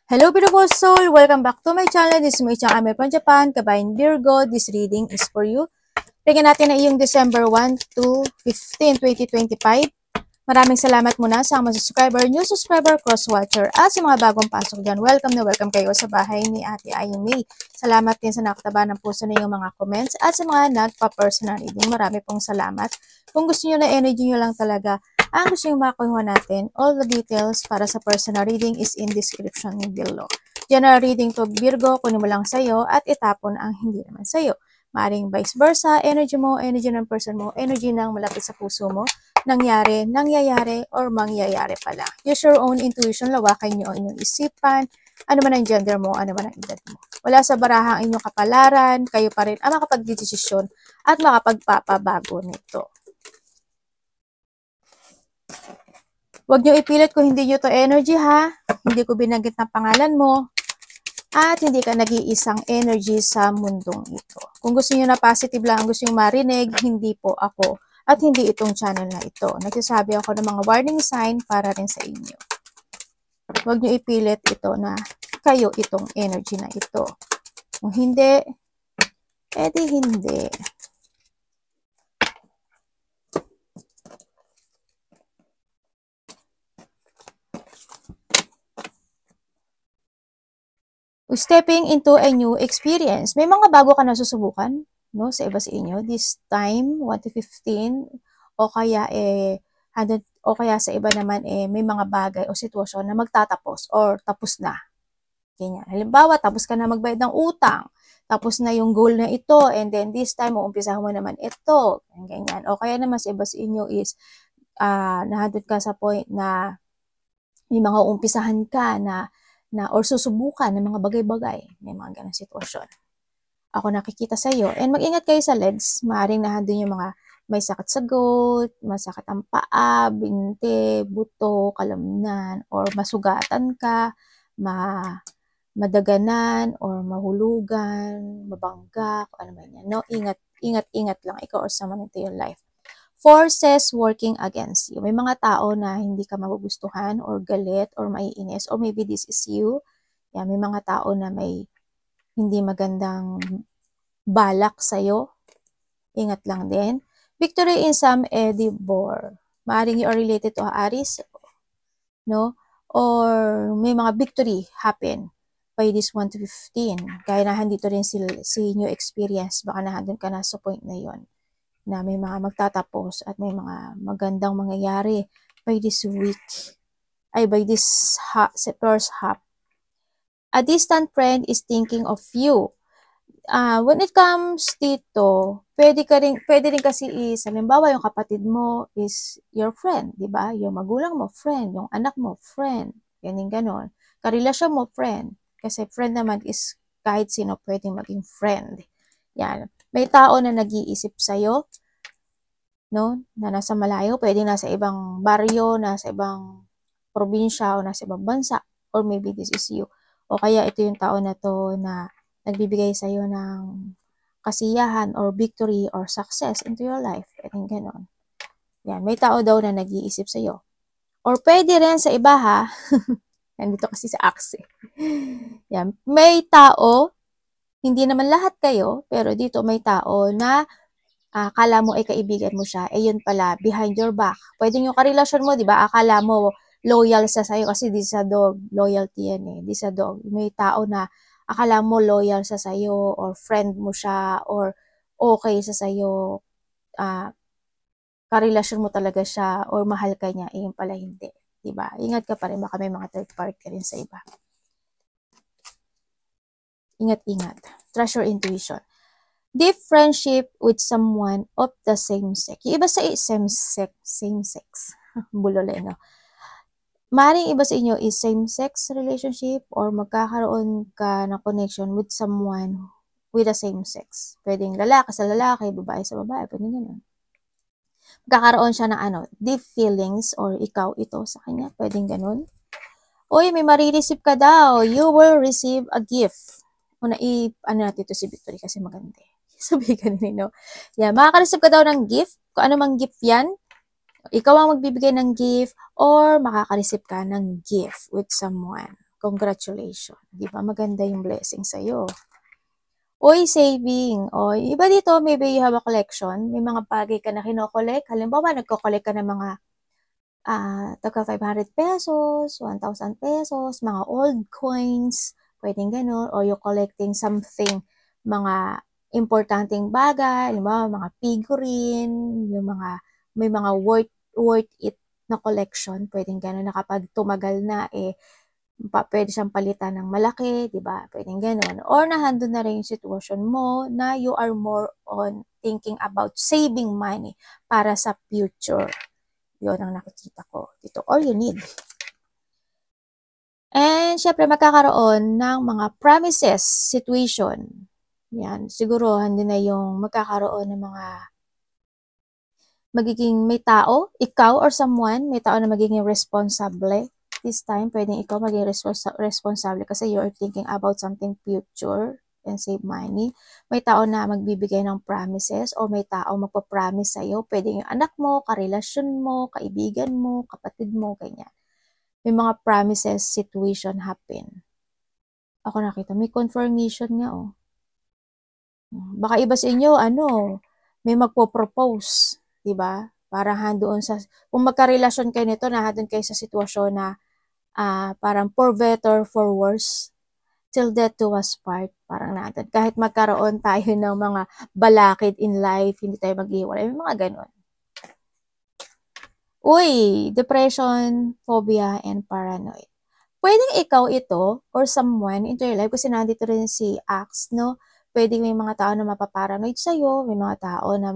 Hello beautiful soul! Welcome back to my channel. This is Moichang Ame from Japan, Kabayan Virgo. This reading is for you. Tingnan natin na iyong December 1 to 15, 2025. Maraming salamat muna sa mga subscriber, new subscriber, cross-watcher, at sa mga bagong pasok dyan. Welcome na welcome kayo sa bahay ni Ate Aying May. Salamat din sa nakataba ng puso na yung mga comments at sa mga nagpa-personal reading. Marami pong salamat. Kung gusto nyo na energy nyo lang talaga, ang gusto nyo makakuha natin, all the details para sa personal reading is in description below. General reading to Virgo, kunin mo lang sa'yo at itapon ang hindi naman sa'yo. Maaring vice versa, energy mo, energy ng person mo, energy ng malapit sa puso mo, nangyari, nangyayari, or mangyayari pala. Use your own intuition, lawakan nyo ang inyong isipan, ano man ang gender mo, ano man ang edad mo. Wala sa baraha ang inyong kapalaran, kayo pa rin ang makapagdesisyon at makapagpapabago nito. Huwag nyo ipilit kung hindi nyo to energy ha. Hindi ko binanggit ng pangalan mo. At hindi ka nag-iisang energy sa mundong ito. Kung gusto nyo na positive lang, gusto nyo marinig, hindi po ako. At hindi itong channel na ito. Nagsasabi ako ng mga warning sign para rin sa inyo. Huwag nyo ipilit ito na kayo itong energy na ito. Kung hindi, edi hindi. Stepping into a new experience. May mga bago ka na susubukan, no? Sa iba sa inyo. This time, 1 to 15, o kaya o kaya sa iba naman may mga bagay o sitwasyon na magtatapos or tapos na. Ganyan. Halimbawa, tapos ka na magbayad ng utang. Tapos na yung goal na ito, and then this time, uumpisahan mo naman ito. Ganyan. O kaya naman sa iba sa inyo is, nahadot ka sa point na may mga uumpisahan ka na or susubukan ng mga bagay-bagay. May mga ganang sitwasyon. Ako nakikita sa iyo. And mag-ingat kayo sa legs. Maaring nandun yung mga may sakit sa gout, masakit ang paa, binti, buto, kalamnan, or masugatan ka, madaganan, or mahulugan, mabangga, kung ano man yan. No? Ingat lang ikaw or someone into your life. Forces working against you. May mga tao na hindi ka magugustuhan or galit or maiinis or maybe this is you. Yan, may mga tao na may hindi magandang balak sa'yo. Ingat lang din. Victory in some endeavor. Maaring you are related to Aries, no? Or may mga victory happen by this 1 to 15. Kaya na handito rin si new experience. Baka nahandun ka na sa point na yon, na may mga magtatapos at may mga magandang mangyayari by this week, by this first half. A distant friend is thinking of you. When it comes dito, pwede rin kasi halimbawa yung kapatid mo is your friend, di ba? Yung magulang mo, friend. Yung anak mo, friend. Ganon. Karelasyon mo, friend. Kasi friend naman is kahit sino pwedeng maging friend. Yan. May tao na nag-iisip sa'yo, no? Na nasa malayo, pwede nasa ibang baryo, nasa ibang probinsya, o nasa ibang bansa, or maybe this is you. O kaya ito yung tao na to na nagbibigay sa'yo ng kasiyahan, or victory, or success into your life. Pwedeng ganon. Yan, may tao daw na nag-iisip sa'yo. Or pwede rin sa iba ha, nandito kasi sa axe. Yan, may tao, hindi naman lahat kayo, pero dito may tao na akala mo ay kaibigan mo siya, yun pala, behind your back. Pwede yung karelasyon mo, di ba? Akala mo loyal sa sa'yo kasi di sa dog, loyalty yan di sa dog. May tao na akala mo loyal sa sa'yo, or friend mo siya, or okay sa sa'yo, karelasyon mo talaga siya, or mahal ka niya, yun pala hindi. Di ba? Ingat ka pa rin, baka may mga third party rin sa iba. Ingat. Trust your intuition. Deep friendship with someone of the same sex. Yung iba sa same sex. Bulol no? Maring iba sa inyo is same sex relationship, or magkakaroon ka ng connection with someone with the same sex. Pwedeng lalaki sa lalaki, babae sa babae, pwedeng ganun. Magkakaroon siya ng deep feelings, or ikaw ito sa kanya, pwedeng ganun. Uy, may marireceive ka daw. You will receive a gift. Natin ito si Victory kasi maganda. Sabi ganun, no? Yeah, makaka-receive ka daw ng gift. Kung ano mang gift yan, ikaw ang magbibigay ng gift, or makaka-receive ka ng gift with someone. congratulations. Di ba? Maganda yung blessing sa'yo. Uy, saving. O, iba dito, maybe you have a collection. May mga bagay ka na kinokollect. Halimbawa, nagko-collect ka ng mga taga 500 pesos, 1,000 pesos, mga old coins, pwedeng ganun. Or you're collecting something, mga importanteng bagay, halimbawa, mga figurine, yung mga, may mga worth it na collection, pwedeng ganun na kapag tumagal na, pwede siyang palitan ng malaki, di ba? Pwedeng ganun. Or nahandun na rin yung sitwasyon mo na you are more on thinking about saving money para sa future. Yun ang nakikita ko dito. Or you need. And syempre magkakaroon ng mga promises situation. Yan. Siguro handun na yung magkakaroon ng mga magiging may tao, ikaw or someone, may tao na magiging responsable. This time, pwedeng ikaw maging responsable kasi you're thinking about something future and save money. May tao na magbibigay ng promises o may tao magpa-promise sa'yo. Pwede yung anak mo, karelasyon mo, kaibigan mo, kapatid mo, ganyan. May mga promises situation happen. Ako nakita, may confirmation nga oh. Baka iba sa inyo, may magpo-propose. Diba? Parang handoon sa, kung magka-relasyon kayo nito, nahadon kayo sa sitwasyon na parang for better, for worse, till death do us part, parang natin. Kahit magkaroon tayo ng mga balakid in life, hindi tayo mag-iwalay, may mga ganon. Uy, depression, phobia, and paranoid. Pwedeng ikaw ito, or someone into your life, kasi nandito rin si Axe, no? Pwedeng may mga tao na mapaparanoid sa'yo, may mga tao na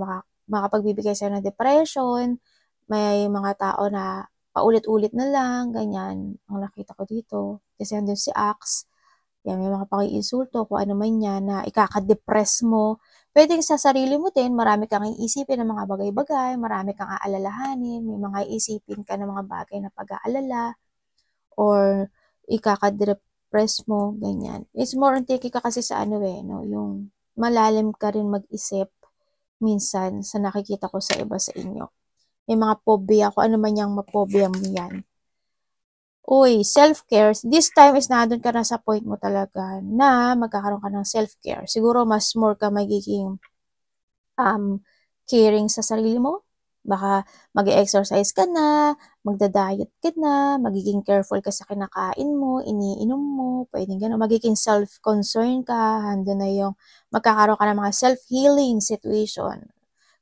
makapagbibigay sa'yo ng depression, may mga tao na paulit-ulit na lang, ganyan, ang nakita ko dito. Kasi andun si Axe, yan, may mga pang-iinsulto, kung ano man yan, na ikaka-depress mo. Pwedeng sa sarili mo din, marami kang iisipin ng mga bagay-bagay, marami kang aalalahanin, may mga iisipin ka ng mga bagay na pag-aalala, or ikaka-depress mo, ganyan. It's more on thinking ka kasi sa no, yung malalim ka rin mag-isip, minsan, sa nakikita ko sa iba sa inyo. May mga phobia, kung ano man yung maphobia mo yan. Uy, self-care. This time is nandun ka na sa point mo talaga na magkakaroon ka ng self-care. Siguro mas more ka magiging caring sa sarili mo. Baka mag-exercise ka na, magda-diet ka na, magiging careful ka sa kinakain mo, iniinom mo, pwedeng gano'n. Magiging self-concern ka, hando na yung magkakaroon ka ng mga self-healing situation.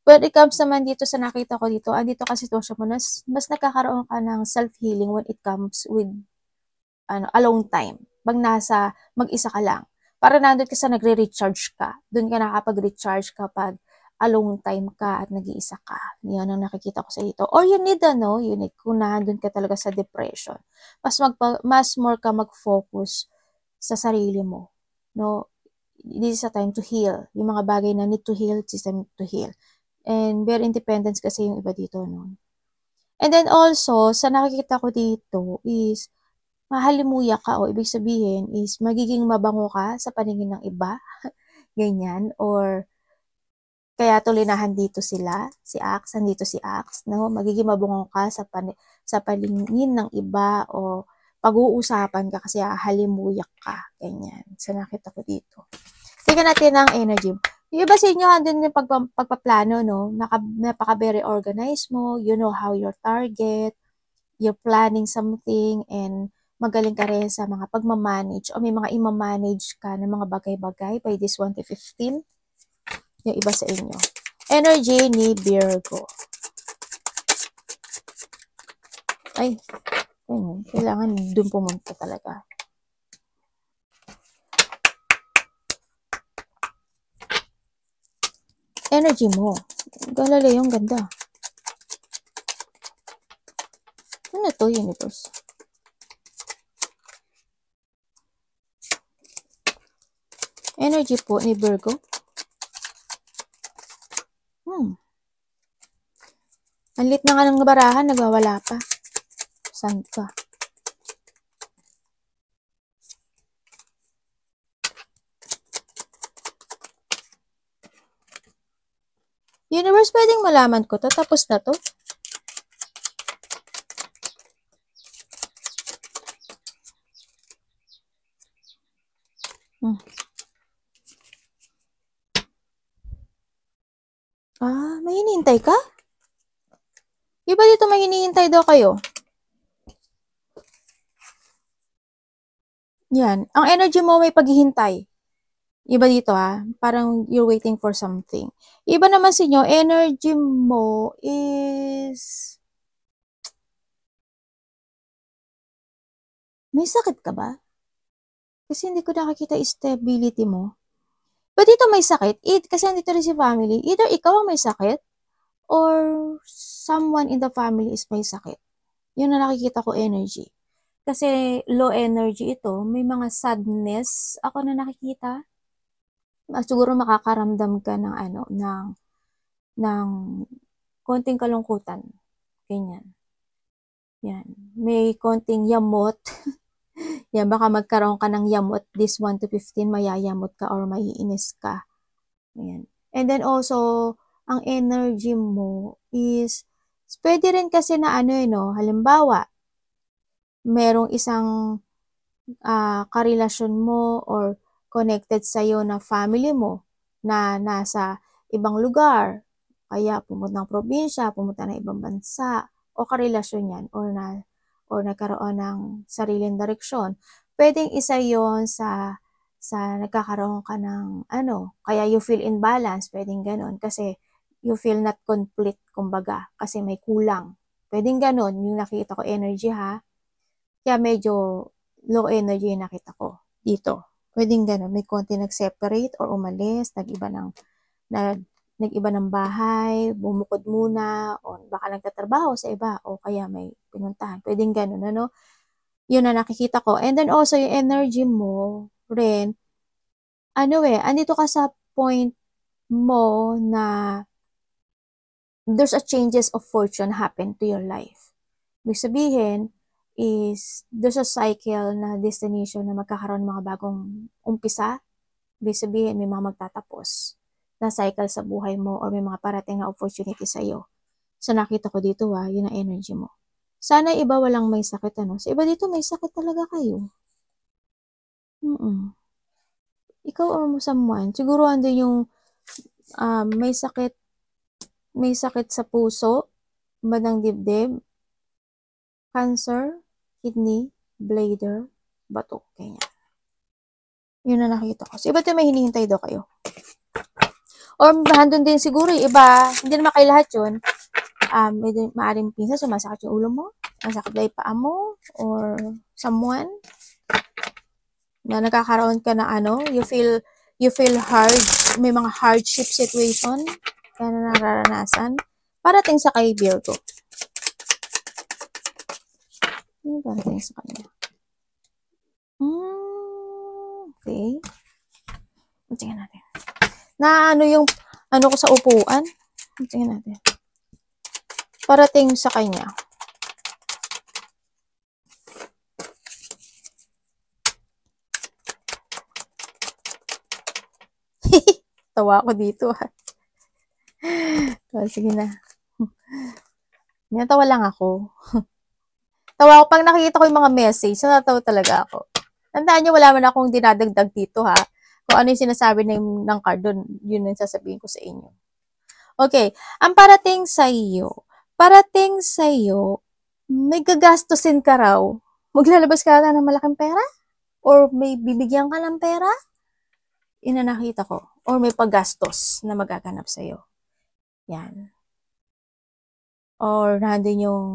When it comes naman dito sa nakita ko dito, andito ka sitwasyon mo, mas nagkakaroon ka ng self-healing when it comes with alone time. Pag mag-isa ka lang. Para nandun ka sa nagre-recharge ka. Doon ka nakapag-recharge kapag alone time ka at nag-iisa ka. Yan ang nakikita ko sa dito. Or you need kung nandun ka talaga sa depression. Mas more ka mag-focus sa sarili mo. No? This is a time to heal. Yung mga bagay na need to heal, it's time to heal. And very independent kasi yung iba dito. No? And then also, sa nakikita ko dito is, mahalimuyak ka o ibig sabihin is magiging mabango ka sa paningin ng iba. Ganyan. Or kaya tulinahan dito sila, si Axe, nandito si Axe, no? Magiging mabungo ka sa paningin ng iba o pag-uusapan ka kasi halimuyak ka. Ganyan. So, nakita ko dito. Tingnan natin ang energy. Yung iba sa inyo, andun yung pagpaplano, no? Napaka very organized mo. You know how your target. You're planning something and magaling ka rin sa mga pagmamanage o may mga ima-manage ka ng mga bagay-bagay by this 1 to 15. Yung iba sa inyo. Energy ni Virgo. Ay, kailangan dun pumunta talaga. Energy mo. Galala yung ganda. Ano to, universe? Energy po ni Virgo. Ang lit na nga ng barahan, nagwawala pa. Saan ka? Universe, pwedeng malaman ko to? Tapos na to? May hinihintay ka? Di ba dito may hinihintay daw kayo? Yan. Ang energy mo may paghihintay. Iba dito parang you're waiting for something. Iba naman sa inyo, energy mo is... May sakit ka ba? Kasi hindi ko nakakita stability mo. But dito may sakit, kasi nandito rin si family, either ikaw ang may sakit, or someone in the family is may sakit. Yun na nakikita ko energy. Kasi low energy ito, may mga sadness ako na nakikita. Siguro makakaramdam ka ng ng konting kalungkutan. Ganyan. Yan. May konting yamot. Yan, baka magkaroon ka ng yamot this 1 to 15, mayayamot ka or maiinis ka. Ayan. And then also, ang energy mo is, pwede rin kasi na halimbawa, merong isang karelasyon mo or connected sa'yo na family mo na nasa ibang lugar, kaya pumunta ng probinsya, pumunta ng ibang bansa, o karelasyon yan, or nagkaroon ng sariling direksyon. Pwedeng isa yon sa nagkakaroon ka ng kaya you feel imbalance, pwedeng ganon, kasi you feel not complete, kumbaga, kasi may kulang. Pwedeng ganon, yung nakita ko energy kaya medyo low energy yung nakita ko dito. Pwedeng ganon, may konti nag-separate or umalis, nag-iba ng bahay, bumukod muna, o baka nagtatrabaho sa iba, o kaya may pinuntahan. Pwedeng ganon, Yun na nakikita ko. And then also, yung energy mo rin, andito ka sa point mo na there's a changes of fortune happen to your life. Ibig sabihin, is there's a cycle na destination na magkakaroon ng mga bagong umpisa. Ibig sabihin, may mga magtatapos na cycle sa buhay mo or may mga parating na opportunity sa'yo. So, nakita ko dito yun ang energy mo. Sana iba walang may sakit, Sa iba dito may sakit talaga kayo. Ikaw or someone, siguro andun yung may sakit sa puso, bandang dibdib, cancer, kidney, bladder, bato, ganyan. Yun na nakita ko. So, iba ito may hinihintay daw kayo. Or handun din siguro, iba, hindi naman kayo lahat yun. May maaaring pinsa, sumasakit yung ulo mo, masakit na yung paa mo, or someone, na nagkakaroon ka na you feel hard, may mga hardship situation ka na nararanasan, parating sa kay Virgo. Ano parating sa kanya? Okay. Tingnan natin. Na yung ko sa upuan. Tingnan natin. Parating sa kanya. Tawa ako dito sige na. Natawa lang ako. Tawa ako pag nakikita ko yung mga message, natawa talaga ako. Tandaan nyo, wala man akong dinadagdag dito Kung ano yung sinasabi ng card doon, yun yung sasabihin ko sa inyo. Okay, ang parating sa iyo, may gagastusin ka raw. Maglalabas ka na ng malaking pera? Or may bibigyan ka ng pera? Yun na nakita ko. Or may paggastos na magaganap sa iyo. Yan. Or nandun yung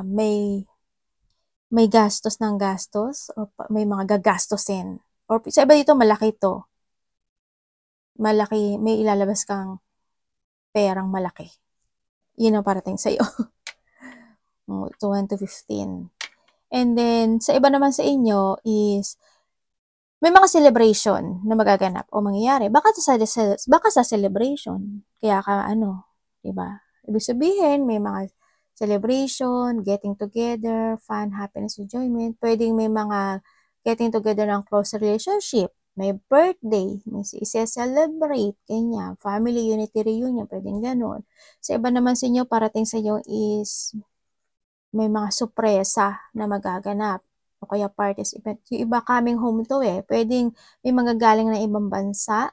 may gastos ng gastos, o may mga gagastosin. Or sa iba dito, malaki to. Malaki, may ilalabas kang perang malaki. Yun ang parating sa'yo. 1 to 15. And then, sa iba naman sa inyo is, may mga celebration na magaganap o mangyayari. Baka sa celebration. Kaya ka, diba? Ibig sabihin, may mga celebration, getting together, fun, happiness, enjoyment. Pwedeng may mga getting together ng close relationship. May birthday, may isi-celebrate, ganyan. Family unity reunion, pwedeng ganun. Sa iba naman sa inyo, parating sa inyo is may mga sorpresa na magaganap o kaya parties event. Yung iba coming home to eh. Pwedeng may mga galing ng ibang bansa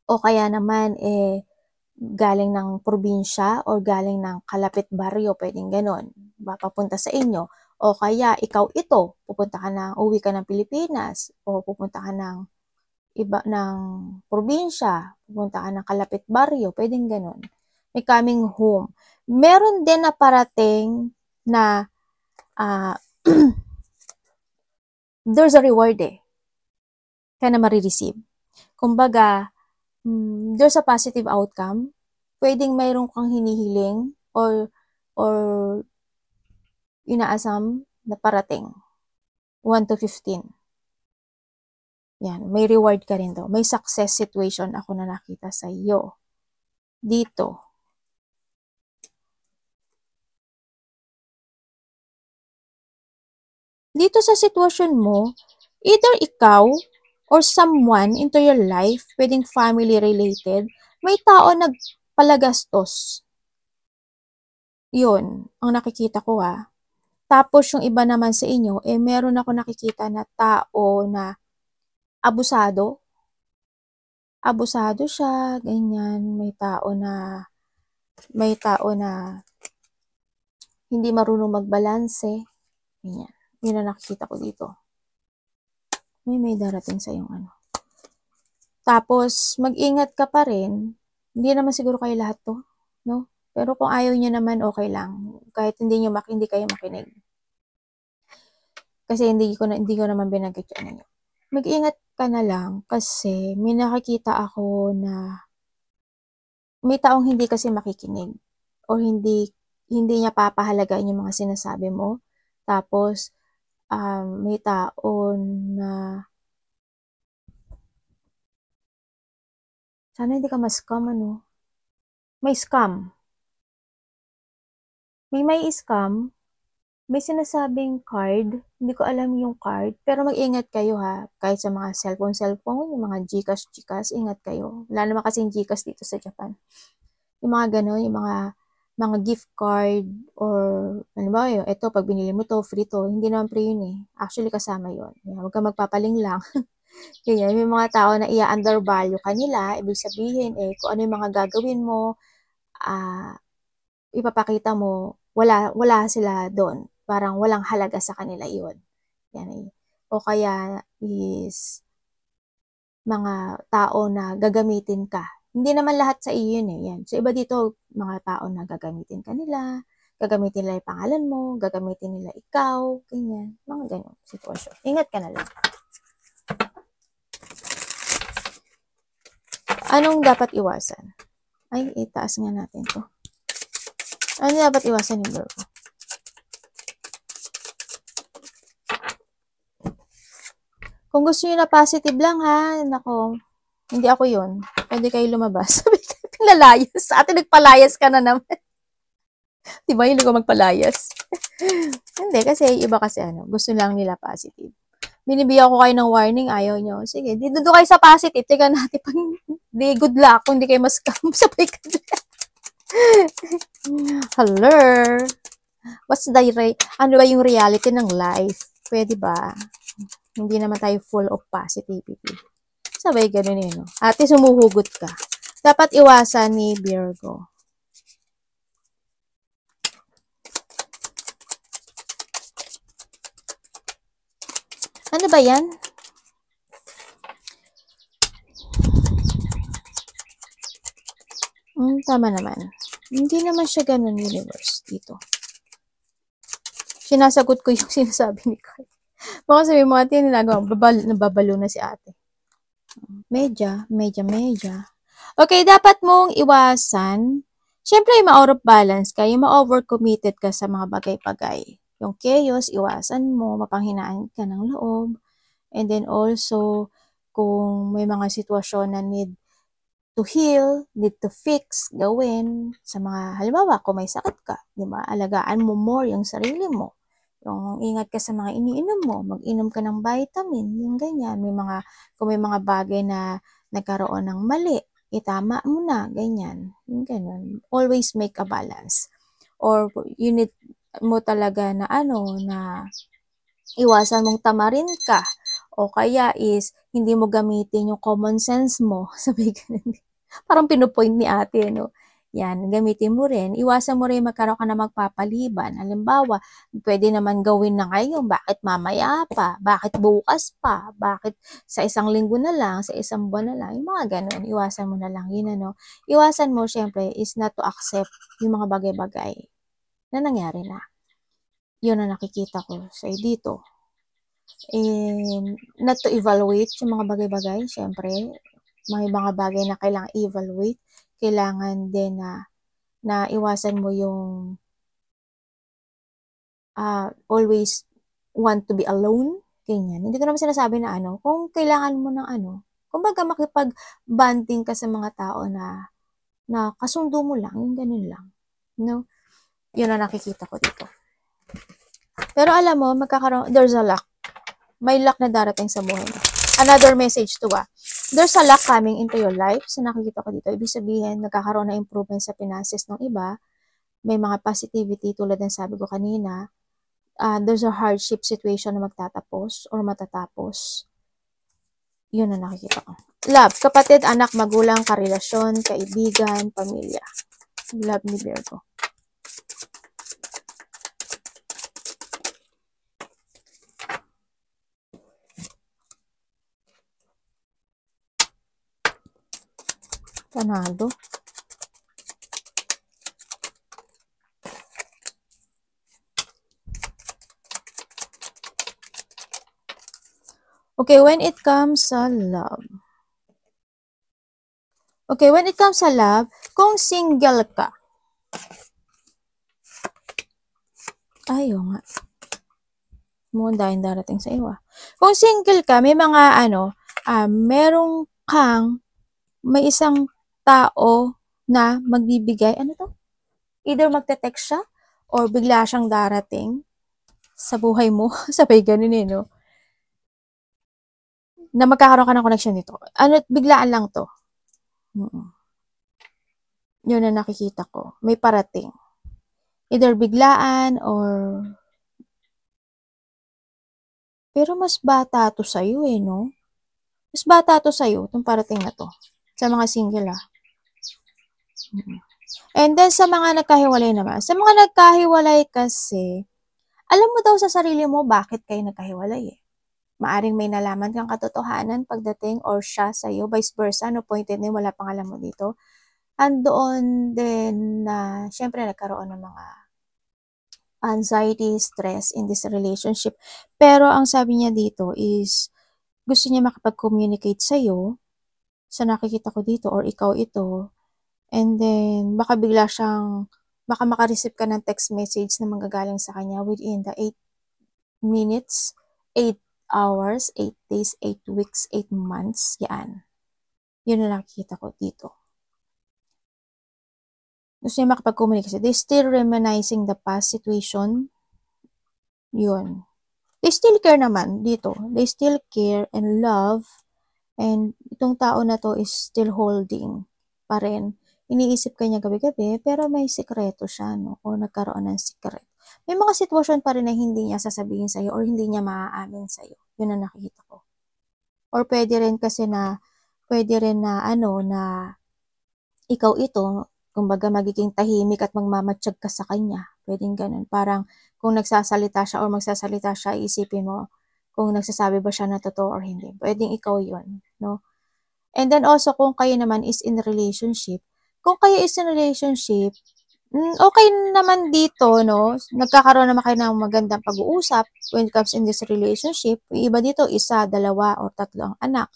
o kaya naman galing ng probinsya o galing ng kalapit baryo, pwedeng ganon. Papunta sa inyo. O kaya ikaw ito, uwi ka ng Pilipinas o pupunta ka ng iba ng probinsya, pupunta ka ng kalapit baryo, pwedeng ganon. May coming home. Meron din na parating na there's a reward ka na marireceive. Kumbaga, there's a positive outcome. Pwedeng mayroon kang hinihiling or inaasam na parating. 1 to 15. Yan, may reward ka rin daw. May success situation ako na nakita sa iyo. Dito. Dito sa sitwasyon mo, either ikaw or someone into your life, pwedeng family related, may tao nagpalagastos. Yun, ang nakikita ko Tapos yung iba naman sa inyo, meron ako nakikita na tao na abusado. Abusado siya, ganyan. May tao na hindi marunong magbalanse. Ganyan. Yun ang nakikita ko dito. May darating sa yung Tapos, mag-ingat ka pa rin. Hindi naman siguro kayo lahat to, no? Pero kung ayaw niyo naman, okay lang. Kahit hindi kayo makinig. Kasi hindi ko naman binanggit yun ninyo. Mag-ingat ka na lang kasi may nakikita ako na may taong hindi kasi makikinig o hindi niya papahalagain yung mga sinasabi mo. Tapos, may tao na sana hindi ka ma-scam, May scam. May scam. May sinasabing card, hindi ko alam yung card, pero mag-ingat kayo kahit sa mga cellphone, yung mga GCash, ingat kayo. Wala naman kasing GCash dito sa Japan. Yung mga gano'n, yung mga gift card, or ano ba yun, ito, pag binili mo to, free to, hindi naman free yun Actually, kasama yun. Huwag ka magpapaling lang. Ganyan, may mga tao na i-undervalue kanila, ibig sabihin, kung ano yung mga gagawin mo, ipapakita mo, wala sila doon. Parang walang halaga sa kanila yun. Yan O kaya is mga tao na gagamitin ka. Hindi naman lahat sa iyo yun Yan. So iba dito, mga tao na gagamitin ka nila, gagamitin nila yung pangalan mo, gagamitin nila ikaw, ganyan. Mga ganyan sitwasyon. Ingat ka na lang. Anong dapat iwasan? Ay, itaas nga natin to. Ano dapat iwasan yung Virgo? Kung gusto niyo na positive lang nako, hindi ako yun. Pwede kayo lumabas. Sabi ka, pinalayas. Ate, nagpalayas ka na naman. Diba, hindi ko magpalayas. Hindi, kasi iba kasi gusto lang nila positive. Binibigyan ko kayo ng warning, ayaw nyo. Sige, dito kayo sa positive. Teka natin, pag di good luck, kung hindi kayo mas-scam, sabay ka dyan. Hello? What's the ano ba yung reality ng life? Pwede ba? Hindi naman tayo full of positivity. Sabay ganun Ate, sumuhugot ka. Dapat iwasan ni Virgo. Ano ba yan? Tama naman. Hindi naman siya ganun, universe, dito. Sinasagot ko yung sinasabi ni Carl. Baka sabi mo, ate, nababalo na si ate. Medya. Okay, dapat mong iwasan. Siyempre, yung ma-out of balance ka, yung ma-overcommitted ka sa mga bagay-bagay. Yung chaos, iwasan mo, mapanghinaan ka ng loob. And then also, kung may mga sitwasyon na need to heal, need to fix, gawin. Sa mga, halimbawa, kung may sakit ka, di ba? Alagaan mo more yung sarili mo. Yung ingat ka sa mga iniinom mo, mag-inom ka ng vitamin, yung ganyan. Kung may mga bagay na nagkaroon ng mali, itama mo na, ganyan. Yung ganyan. Always make a balance. Or you need mo talaga na iwasan mong tamarin ka, o kaya is hindi mo gamitin yung common sense mo. Sabi ganun. Parang pinupoint ni ate, no? Yan, gamitin mo rin. Iwasan mo rin magkaroon ka na magpapaliban. Halimbawa, pwede naman gawin na ngayon. Bakit mamaya pa? Bakit bukas pa? Bakit sa isang linggo na lang? Sa isang buwan na lang? Yung mga ganun. Iwasan mo na lang. Yun, ano? Iwasan mo, syempre, is not to accept yung mga bagay-bagay na nangyari na. Yun ang nakikita ko sa dito. And not to evaluate yung mga bagay-bagay, syempre, may mga bagay na kailangan evaluate, kailangan din na iwasan mo yung always want to be alone, ganyan. Hindi ko naman sinasabi na kung kailangan mo ng kumbaga makipag-bonding ka sa mga tao na kasundo mo lang, yung ganun lang. No? Yun ang nakikita ko dito. Pero alam mo, there's a luck. May luck na darating sa buhay mo. Another message to there's a luck coming into your life. So nakikita ko dito, ibig sabihin, nagkakaroon ng improvement sa finances ng iba. May mga positivity tulad ng sabi ko kanina. There's a hardship situation na magtatapos or matatapos. Yun na nakikita ko. Love, kapatid, anak, magulang, karelasyon, kaibigan, pamilya. Love ni Virgo. Panalo. Okay, when it comes sa love. Okay, when it comes sa love, kung single ka. Ayaw nga. Mukhang darating sa iwa. Kung single ka, may mga merong may isang tao na magbibigay, Either magte-text siya or bigla siyang darating sa buhay mo. Sabay ganun no? Na magkakaroon ka ng connection dito. Biglaan lang to. Yun na nakikita ko. May parating. Either biglaan or... Pero mas bata to sa'yo no? Mas bata to sa'yo, itong parating na to. Sa mga single And then sa mga nagkahiwalay naman. Sa mga nagkahiwalay kasi, alam mo daw sa sarili mo bakit kayo nagkahiwalay Maaring may nalaman kang katotohanan pagdating or siya sa'yo, vice versa, no pointed na wala pang alam mo dito. Andoon din na, syempre nagkaroon ng mga anxiety, stress in this relationship. Pero ang sabi niya dito is, gusto niya makipag-communicate sa'yo, sa nakikita ko dito, or ikaw ito, and then, baka makareceive ka ng text message na manggagaling sa kanya within the 8 minutes, 8 hours, 8 days, 8 weeks, 8 months, yan. Yun na nakikita ko dito. Gusto niya makapag-communicate. They still reminiscing the past situation. Yun. They still care naman dito. They still care and love. And itong tao na to is still holding pa rin. Iniisip ka niya gabi-gabi, pero may sikreto siya, no? O nagkaroon ng secret. May mga sitwasyon pa rin na hindi niya sasabihin sa'yo or hindi niya maaamin sa'yo. Yun ang nakikita ko. Or pwede rin na ikaw ito, kumbaga magiging tahimik at magmamatsyag ka sa kanya. Pwedeng ganun. Parang kung nagsasalita siya or magsasalita siya, isipin mo kung nagsasabi ba siya na totoo or hindi. Pwedeng ikaw yun, no? And then also, kung kayo naman is in a relationship, okay naman dito, no? Nagkakaroon naman kayo ng magandang pag-uusap when it comes in this relationship. Yung iba dito, 1, 2, or 3 ang anak.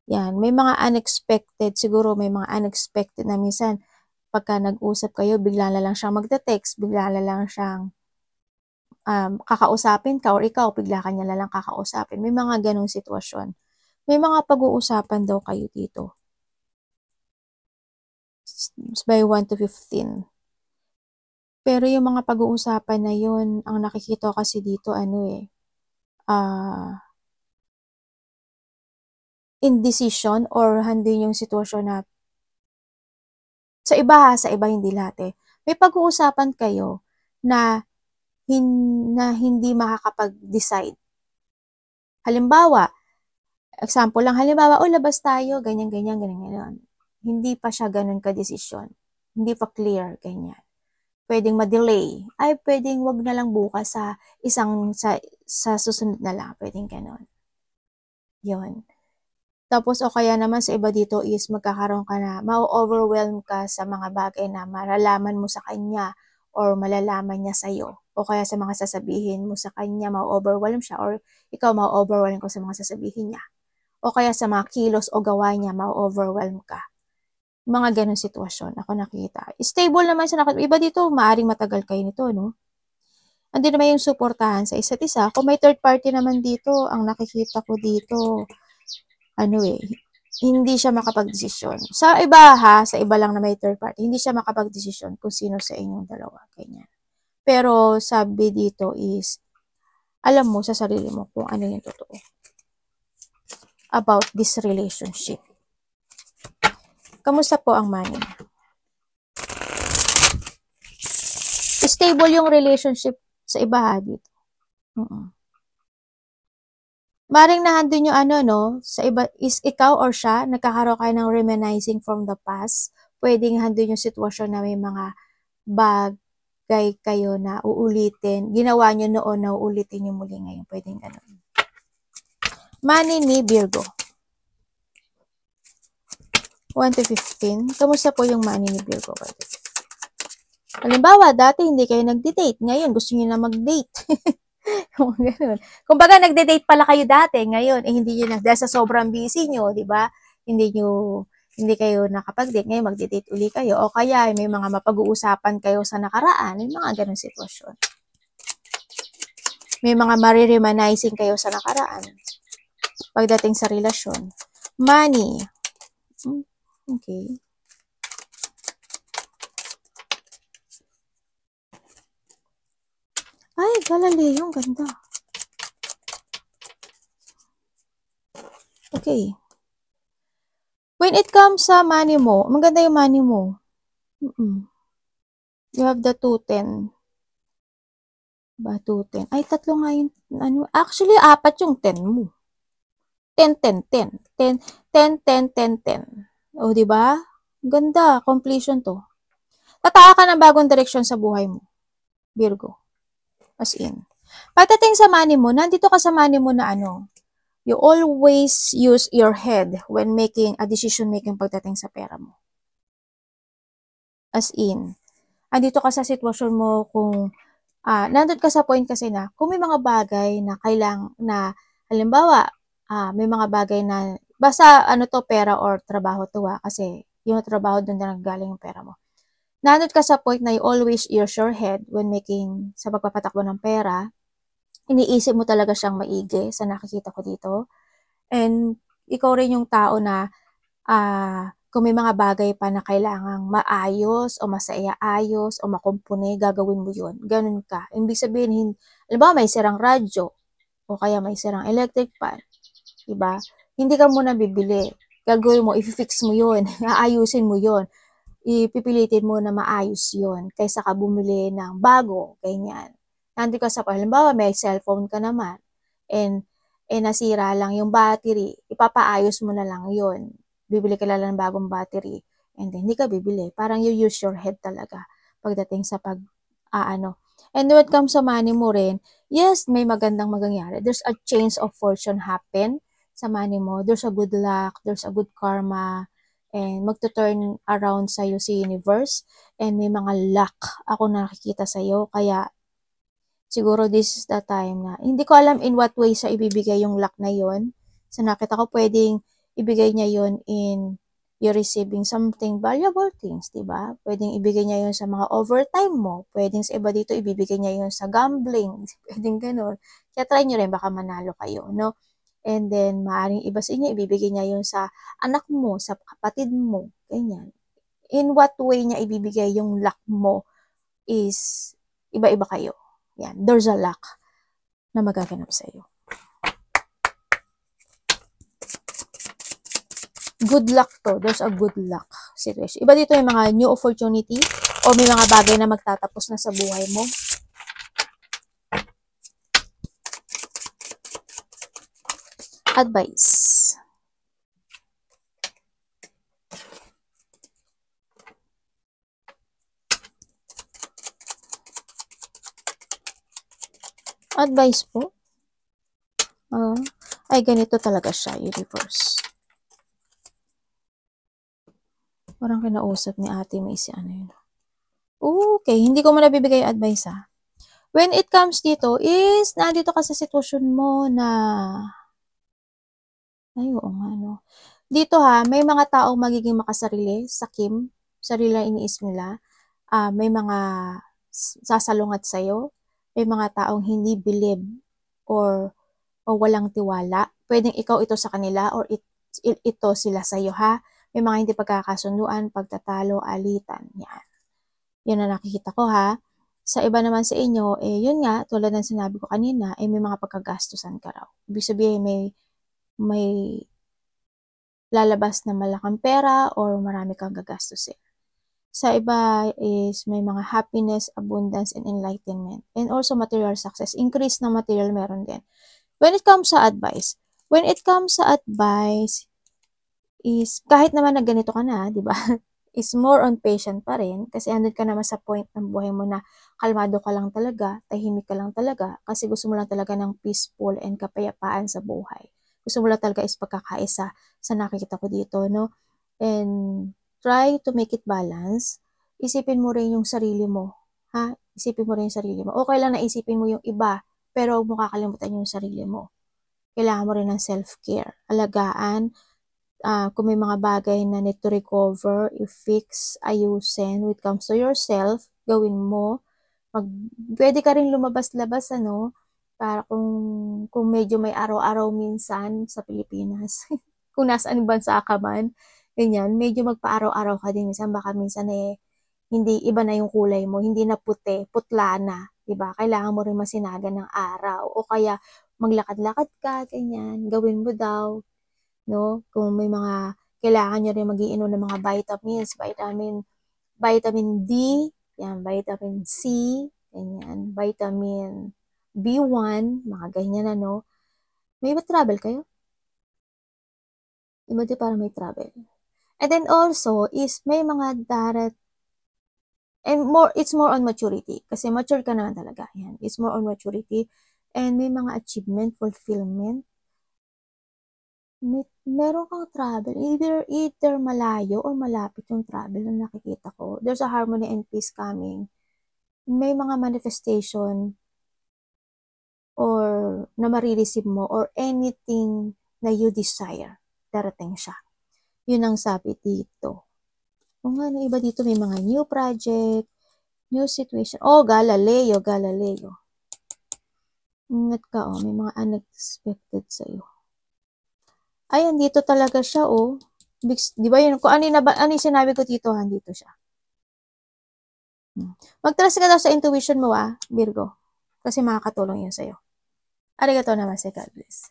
Yan, may mga unexpected, siguro may mga unexpected na minsan, pagka nag-usap kayo, bigla na lang siyang magte-text, bigla na lang siyang kakausapin ka or ikaw, bigla ka niya na lang kakausapin. May mga ganong sitwasyon. May mga pag-uusapan daw kayo dito. By 1 to 15. Pero yung mga pag-uusapan na yun, ang nakikita kasi dito, indecision or hindi yung sitwasyon na sa iba hindi lahat May pag-uusapan kayo na na hindi makakapag-decide. Halimbawa, example lang, halimbawa, labas tayo, ganyan, ganyan, ganyan, ganyan. Hindi pa siya ganun ka-desisyon. Hindi pa clear, ganyan. Pwedeng ma-delay. Ay, pwedeng wag na lang bukas sa susunod na lang. Pwedeng ganun. Yun. Tapos, o kaya naman sa iba dito is magkakaroon ka na, ma-overwhelm ka sa mga bagay na malalaman mo sa kanya or malalaman niya sa'yo. O kaya sa mga sasabihin mo sa kanya, ma-overwhelm siya or ikaw ma-overwhelm ko sa mga sasabihin niya. O kaya sa mga kilos o gawa niya, ma-overwhelm ka. Mga ganun sitwasyon ako nakita. Stable naman sa iba dito, maaring matagal kayo nito, no? Andi naman yung suportahan sa isa't isa. Kung may third party naman dito, ang nakikita ko dito, hindi siya makapag-desisyon. Sa iba sa iba lang na may third party, hindi siya makapag-desisyon kung sino sa inyong dalawa, ganyan. Pero sabi dito is, alam mo sa sarili mo kung ano yung totoo about this relationship. Kamusta po ang money? Stable yung relationship sa iba dito. Maring nahandun yung sa iba, is ikaw or siya, nagkakaroon kayo ng reminiscing from the past. Pwedeng handun yung sitwasyon na may mga bagay kayo na uulitin. Ginawa nyo noon na uulitin nyo muli ngayon. Pwedeng ganun. Money ni Virgo. 1 to 15. Kamusta po yung money ni Virgo? Halimbawa, dati hindi kayo nagde-date. Ngayon, gusto nyo na mag-date. Kumbaga, nagde-date pala kayo dati. Ngayon, hindi nyo dahil sa sobrang busy nyo, di ba? Hindi kayo nakapag-date. Ngayon, magde-date uli kayo. O kaya, may mga mapag-uusapan kayo sa nakaraan. May mga ganun sitwasyon. May mga mariremanizing kayo sa nakaraan. Pagdating sa relasyon. Money. Okay. Ay, Galileo, ang ganda. Okay. When it comes sa money mo, maganda yung money mo. You have the 210. Ba, 210. Ay, tatlo nga yung, actually, 4 yung 10 mo. 10, 10, 10. 10, 10, 10, 10, 10. O, diba? Ganda, completion to. Tataka ka ng bagong direksyon sa buhay mo. Virgo. As in. Pagdating sa money mo, nandito ka sa money mo na you always use your head when making a decision-making pagdating sa pera mo. As in. Andito ka sa sitwasyon mo kung, nandun ka sa point kasi na, kung may mga bagay na halimbawa, may mga bagay na, basta pera or trabaho to kasi yung trabaho doon na nanggaling yung pera mo. Nandun ka sa point na you always use your head when making, sa pagpapatakbo ng pera, iniisip mo talaga siyang maigi sa nakikita ko dito. And ikaw rin yung tao na, kung may mga bagay pa na kailangang maayos o masaya-ayos o makumpuni, gagawin mo yun. Ganun ka. Ibig sabihin, alam may sirang radyo o kaya may sirang electric fan. Diba? Hindi ka muna bibili. Gagawin mo, i-fix mo yun. Aayusin mo yun. Ipipilitin mo na maayos yun kaysa ka bumili ng bago, ganyan. Nandito ka sa halimbawa, may cellphone ka naman and nasira lang yung battery, ipapaayos mo na lang yun. Bibili ka lang ng bagong battery and then hindi ka bibili. Parang you use your head talaga pagdating sa And when it comes sa money mo rin, yes, may magandang mangyayari. There's a change of fortune happen sa money mo. There's a good luck, there's a good karma, and magto-turn around sa'yo si universe, and may mga luck ako nakikita sa'yo, kaya siguro this is the time na, hindi ko alam in what way siya ibibigay yung luck na yon. So nakita ko pwedeng ibigay niya yon in you're receiving something valuable things, diba? Pwedeng ibigay niya yon sa mga overtime mo, pwedeng sa iba dito ibibigay niya yon sa gambling, pwedeng ganun. Kaya try nyo rin, baka manalo kayo, no? And then, maaaring iba sa inyo, ibibigay niya yun sa anak mo, sa kapatid mo, ganyan. In what way niya ibibigay yung luck mo is iba-iba kayo. Yan, there's a luck na magaganap sa iyo. Good luck to. There's a good luck situation. Iba dito yung mga new opportunity o may mga bagay na magtatapos na sa buhay mo. Advice. Advice po? Ay, ganito talaga siya, universe. Parang kinausap ni ate may si ano yun. Okay, hindi ko mo nabibigay yung advice ha. When it comes dito is, nandito ka sa sitwasyon mo na, ay oo nga no. Dito ha, may mga taong magiging makasarili, sakim, sarili na iniisip nila. May mga sasalungat sa'yo. May mga taong hindi believe or walang tiwala. Pwedeng ikaw ito sa kanila or ito sila sa'yo ha. May mga hindi pagkakasunduan, pagtatalo, alitan. Yan. Yan ang nakikita ko ha. Sa iba naman sa inyo, yun nga, tulad ng sinabi ko kanina, may mga pagkagastusan ka raw. Ibig sabihin, may lalabas na malaking pera or marami kang gagastusin. Sa iba is may mga happiness, abundance, and enlightenment. And also material success. Increase na material meron din. When it comes sa advice is kahit naman na ganito ka na, di ba? Is more on patient pa rin kasi andun ka naman sa point ng buhay mo na kalmado ka lang talaga, tahimik ka lang talaga kasi gusto mo lang talaga ng peaceful and kapayapaan sa buhay. Gusto mo lang talaga is pagkakaisa sa nakikita ko dito, no? And try to make it balance. Isipin mo rin yung sarili mo, ha? Isipin mo rin yung sarili mo. Okay lang na isipin mo yung iba, pero huwag mo kakalimutan yung sarili mo. Kailangan mo rin ng self-care. Alagaan, kung may mga bagay na need to recover, i-fix, ayusin. When it comes to yourself, gawin mo. Pwede ka rin lumabas-labas, ano, para kung medyo may araw-araw minsan sa Pilipinas, kung nasaan bansa ka man, ganyan, medyo magpa-araw-araw ka din minsan, baka minsan hindi iba na yung kulay mo, hindi na puti, putla na, 'di ba? Kailangan mo rin masinagan ng araw o kaya maglakad-lakad ka, ganyan, gawin mo daw, no? Kung may mga kailangan nyo rin mag-iinom ng mga vitamins, vitamin D, yan, vitamin C, ganyan, vitamin B1, mga ganyan ano. May travel kayo? Iba di para may travel. And then also is may mga and it's more on maturity kasi mature ka naman talaga. Yan, it's more on maturity and may mga achievement, fulfillment. Meron kang travel, either malayo or malapit yung travel na nakikita ko. There's a harmony and peace coming. May mga manifestation or na marireceive mo or anything na you desire, darating siya. Yun ang sabi dito. Kung ano iba dito, may mga new project, new situation. Oh, Galileo. Ingat ka, may mga unexpected sa'yo. Ayan, dito talaga siya, oh. Di ba yun? Kung ano yung sinabi ko dito, dito siya. Mag-trust ka daw sa intuition mo, Virgo. Kasi makakatulong yun sa'yo. Arigatou namaste, God bless.